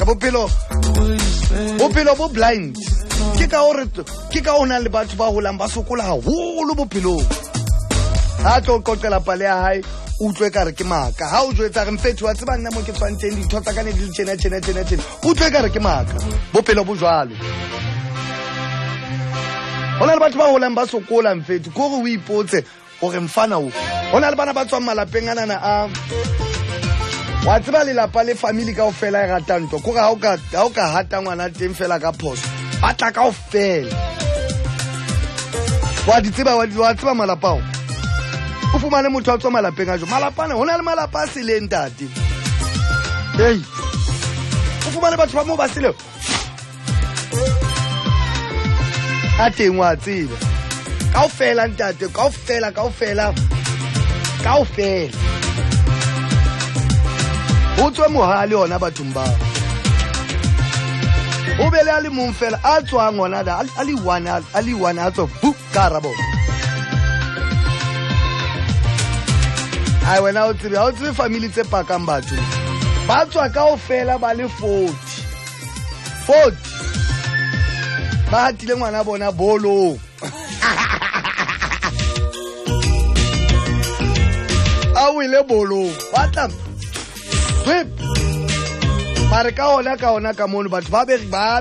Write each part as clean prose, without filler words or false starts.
bophelo bo blind ke ka ona le batho ba holang ba sokola haholo bophelong ha tlo qoqela pale ya hae utlwe ka re ke maka ha o jwetsa re mfethu wa tseba nna mo ke tshwanteng ditho tsa ka ne di tjena utlwe ka re ke maka bophelo bo jwalo hona le batho ba holang ba sokola mfethu ko re o ipotse gore mfana o hona le bana ba tswang malapeng anana a wa tseba lelapa le family kaofela e ratang ntwa kore ha o ka hata ngwana teng fela ka phoso ba tla kaofela wa tseba malapa o o fumane motho a tswa malapeng a jo malapane hona le malapa a seleng tate hey o fumane batho ba mo ba sele a teng wa tseba kaofela ntate kaofela o tswe mohale ona bathong ba o bele a le mong fela a tswang ona da a le one a tswa book ka rabo ai wena o tsebe family tse pakang batho ba tswa kaofela ba le 40 ba hatile ngwana bona bolo a wile bolo batla whip mare ka ona ka mono batho ba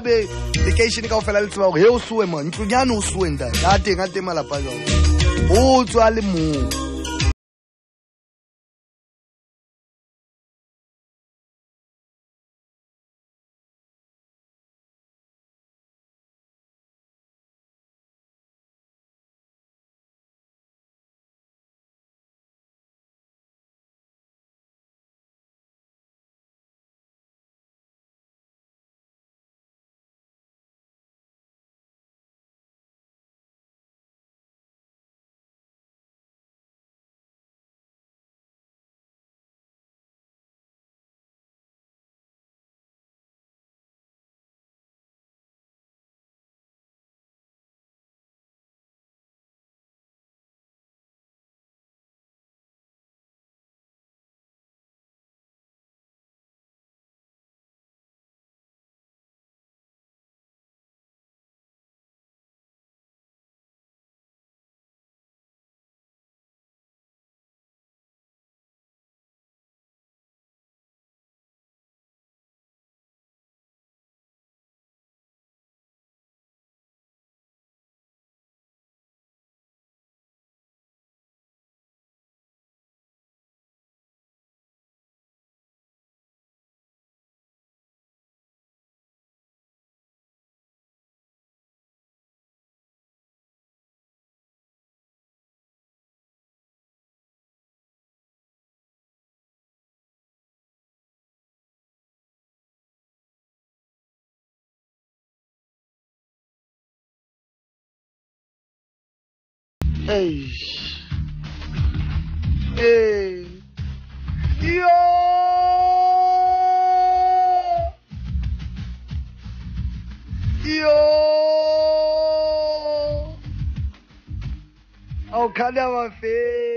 be vacation kaofela le tseba gore he o suwe man ntlunyane o suwenda a teng malapa jalo o tswa le mong hey yo au kada wa fe